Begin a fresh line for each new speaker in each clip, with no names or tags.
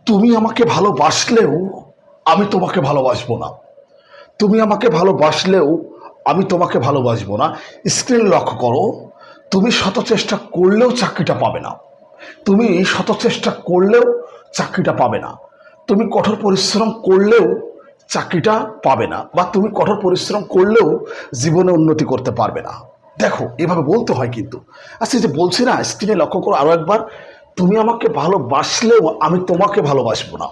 তুমি আমাকে ভালোবাসলেও আমি তোমাকে ভালোবাসবো না। তুমি আমাকে ভালোবাসলেও আমি তোমাকে ভালোবাসবো না। স্ক্রিন লক্ষ্য করো। তুমি শত চেষ্টা করলেও চাকরিটা পাবে না। তুমি শত চেষ্টা করলেও চাকরিটা পাবে না। তুমি কঠোর পরিশ্রম করলেও চাকরিটা পাবে না, বা তুমি কঠোর পরিশ্রম করলেও জীবনে উন্নতি করতে পারবে না। দেখো, এভাবে বলতে হয় কিন্তু। আচ্ছা, এই যে বলছি না, স্ক্রিনে লক্ষ্য করো আরো একবার। তুমি আমাকে ভালোবাসলেও আমি তোমাকে ভালোবাসবো না।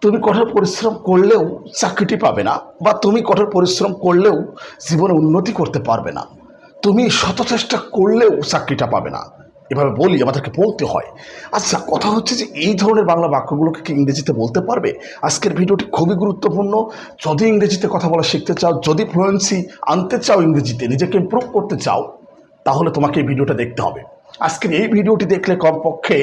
তুমি কঠোর পরিশ্রম করলেও চাকরিটি পাবে না, বা তুমি কঠোর পরিশ্রম করলেও জীবনে উন্নতি করতে পারবে না। তুমি শত চেষ্টা করলেও চাকরিটা পাবে না। এভাবে বলি, আমাদেরকে বলতে হয়। আচ্ছা, কথা হচ্ছে যে এই ধরনের বাংলা বাক্যগুলোকে কি ইংরেজিতে বলতে পারবে? আজকের ভিডিওটি খুবই গুরুত্বপূর্ণ। যদি ইংরেজিতে কথা বলা শিখতে চাও, যদি ফ্লুয়েন্সি আনতে চাও, ইংরেজিতে নিজেকে ইমপ্রুভ করতে চাও, তাহলে তোমাকে এই ভিডিওটা দেখতে হবে। আজকের এই ভিডিওটি দেখলে কমপক্ষে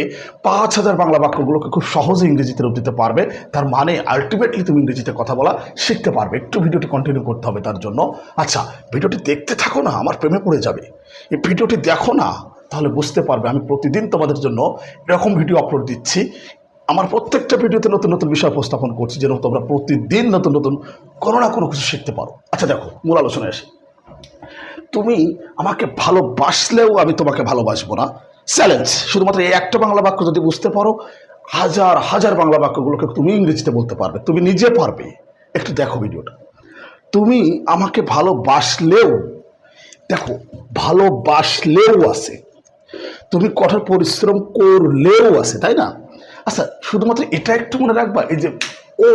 5,000 বাংলা বাক্যগুলোকে খুব সহজে ইংরেজিতে রূপ দিতে পারবে। তার মানে আলটিমেটলি তুমি ইংরেজিতে কথা বলা শিখতে পারবে। একটু ভিডিওটি কন্টিনিউ করতে হবে তার জন্য। আচ্ছা, ভিডিওটি দেখতে থাকো না, আমার প্রেমে পড়ে যাবে। এই ভিডিওটি দেখো না, তাহলে বুঝতে পারবে আমি প্রতিদিন তোমাদের জন্য এরকম ভিডিও আপলোড দিচ্ছি। আমার প্রত্যেকটা ভিডিওতে নতুন নতুন বিষয় উপস্থাপন করছি, যেন তোমরা প্রতিদিন নতুন নতুন কোনো না কোনো কিছু শিখতে পারো। আচ্ছা দেখো, মূল আলোচনায় আসি। তুমি আমাকে ভালোবাসলেও আমি তোমাকে ভালোবাসবো না। চ্যালেঞ্জ। শুধুমাত্র এই একটা বাংলা বাক্য যদি বুঝতে পারো, হাজার হাজার বাংলা বাক্যগুলোকে তুমি ইংরেজিতে বলতে পারবে। তুমি নিজে পারবে। একটু দেখো ভিডিওটা। তুমি আমাকে ভালোবাসলেও, দেখো, ভালোবাসলেও আছে, তুমি কঠোর পরিশ্রম করলেও আছে, তাই না? আচ্ছা, শুধুমাত্র এটা একটু মনে রাখবা, এই যে ও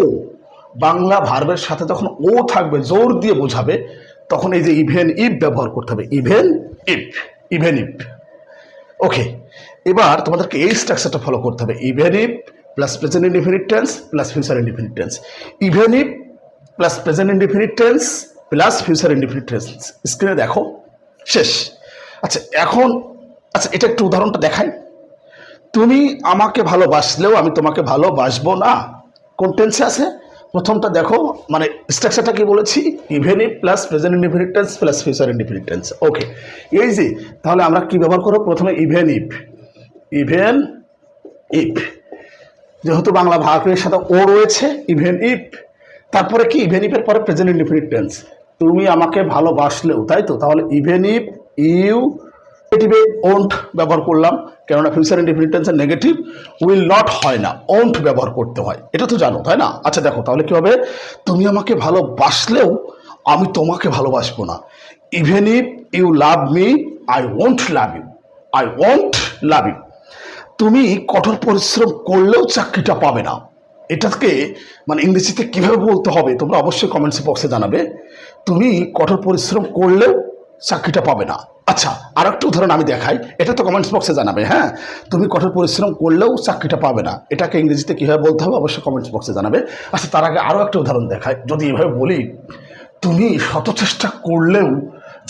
বাংলা ভার্বের সাথে যখন ও থাকবে, জোর দিয়ে বোঝাবে, তখন এই যে ইভেন ইফ ব্যবহার করতে হবে। Even if, even if. Okay, এবার তোমাদেরকে এই স্ট্রাকচারটা ফলো করতে হবে। Even if plus present indefinite tense plus future indefinite tense. Even if plus present indefinite tense plus future indefinite tense. স্ক্রিনে দেখো, শেষ। আচ্ছা এখন, আচ্ছা এটা একটু উদাহরণটা দেখাই। তুমি আমাকে ভালোবাসলেও আমি তোমাকে ভালোবাসবো না। কোন টেন্সে আছে? প্রথমটা দেখো, মানে স্ট্রাকচারটা কি বলেছি? Even if plus present indefinite tense plus future indefinite tense. Okay, এই যে তাহলে আমরা কি ব্যবহার করব? প্রথমে ইভেন ইফ। ইভেন ইফ, যেহেতু বাংলা ভার্বের সাথে ও রয়েছে, ইভেন ইফ। তারপরে কি? ইভেন ইফের পরে প্রেজেন্ট ইনডিফিনিট টেন্স। তুমি আমাকে ভালোবাসলেও, তাই তো? তাহলে ইভেন ইফ ইউ নেগেটিভে ওন্ট ব্যবহার করলাম, কেননা ফিউচার ইনডিফিনিট টেন্সের নেগেটিভ উইল নট হয় না, ওন্ট ব্যবহার করতে হয়। এটা তো জানো, তাই না? আচ্ছা দেখো, তাহলে কি হবে? তুমি আমাকে ভালোবাসলেও আমি তোমাকে ভালোবাসবো না। Even if you love me I won't love you. I won't love you. তুমি কঠোর পরিশ্রম করলেও চাকরিটা পাবে না। এটাকে মানে ইংরেজিতে কিভাবে বলতে হবে তোমরা অবশ্যই কমেন্টস বক্সে জানাবে। তুমি কঠোর পরিশ্রম করলেও চাকরিটা পাবে না। আচ্ছা, আর একটা উদাহরণ আমি দেখাই, এটা তো কমেন্টস বক্সে জানাবে। হ্যাঁ, তুমি কঠোর পরিশ্রম করলেও চাকরিটা পাবে না, এটাকে ইংরেজিতে কীভাবে বলতে হবে অবশ্যই কমেন্টস বক্সে জানাবে। আচ্ছা, তার আগে আরও একটা উদাহরণ দেখাই। যদি এভাবে বলি, তুমি শত চেষ্টা করলেও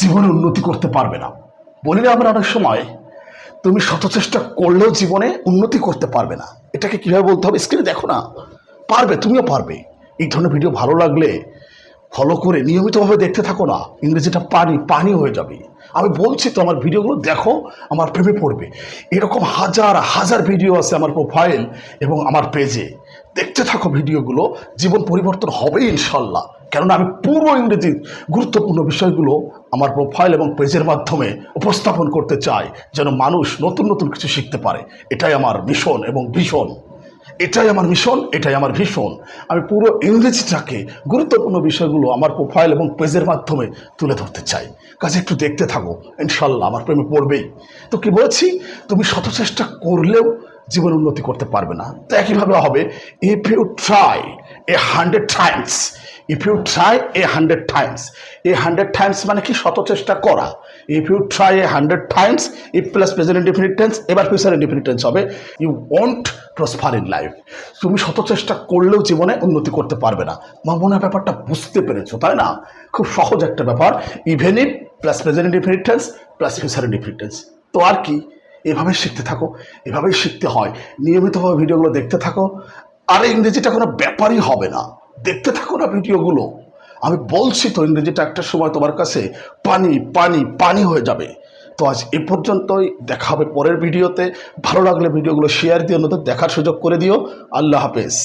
জীবনে উন্নতি করতে পারবে না। বলি না আমরা অনেক সময়, তুমি শত চেষ্টা করলেও জীবনে উন্নতি করতে পারবে না। এটাকে কীভাবে বলতে হবে? স্ক্রিনে দেখো না, পারবে, তুমিও পারবে। এই ধরনের ভিডিও ভালো লাগলে ফলো করে নিয়মিতভাবে দেখতে থাকো না, ইংরেজিটা পানি পানি হয়ে যাবে। আমি বলছি তো, আমার ভিডিওগুলো দেখো, আমার প্রেমে পড়বে। এরকম হাজার হাজার ভিডিও আছে আমার প্রোফাইল এবং আমার পেজে। দেখতে থাকো ভিডিওগুলো, জীবন পরিবর্তন হবে ইনশাল্লাহ। কেননা আমি পুরো ইংরেজির গুরুত্বপূর্ণ বিষয়গুলো আমার প্রোফাইল এবং পেজের মাধ্যমে উপস্থাপন করতে চাই, যেন মানুষ নতুন নতুন কিছু শিখতে পারে। এটাই আমার মিশন এবং ভীষণ। এটাই আমার মিশন, এটাই আমার ভীষণ। আমি পুরো ইংরেজিটাকে, গুরুত্বপূর্ণ বিষয়গুলো আমার প্রোফাইল এবং পেজের মাধ্যমে তুলে ধরতে চাই। কাজে একটু দেখতে থাকো, ইনশাল্লাহ আমার প্রেমে পড়বেই। তো কি বলছি? তুমি শত চেষ্টা করলেও জীবন উন্নতি করতে পারবে না। তো একইভাবে হবে, if you try 100 times. If you try 100 times. 100 times মানে কি? শত চেষ্টা করা। If you try 100 times, if plus present indefinite tense, এবার ফিউচার ইনডিফিনিট টেন্স হবে, you won't prosper in life. তুমি শত চেষ্টা করলেও জীবনে উন্নতি করতে পারবে না। আমার মনে হয় ব্যাপারটা বুঝতে পেরেছো, তাই না? খুব সহজ একটা ব্যাপার। Even if plus present indefinite tense plus future indefinite tense. তো আর কি, এভাবে শিখতে থাকো, এভাবেই শিখতে হয়। নিয়মিতভাবে ভিডিওগুলো দেখতে থাকো। আর ইংরেজিটা কোনো ব্যাপারই হবে না, দেখতে থাকো না ভিডিওগুলো। আমি বলছি তো, ইংরেজিটা একটা সময় তোমার কাছে পানি পানি পানি হয়ে যাবে। তো আজ এ পর্যন্তই, দেখা হবে পরের ভিডিওতে। ভালো লাগলে ভিডিওগুলো শেয়ার দিয়ে অন্যদের দেখার সুযোগ করে দিও। আল্লাহ হাফেজ।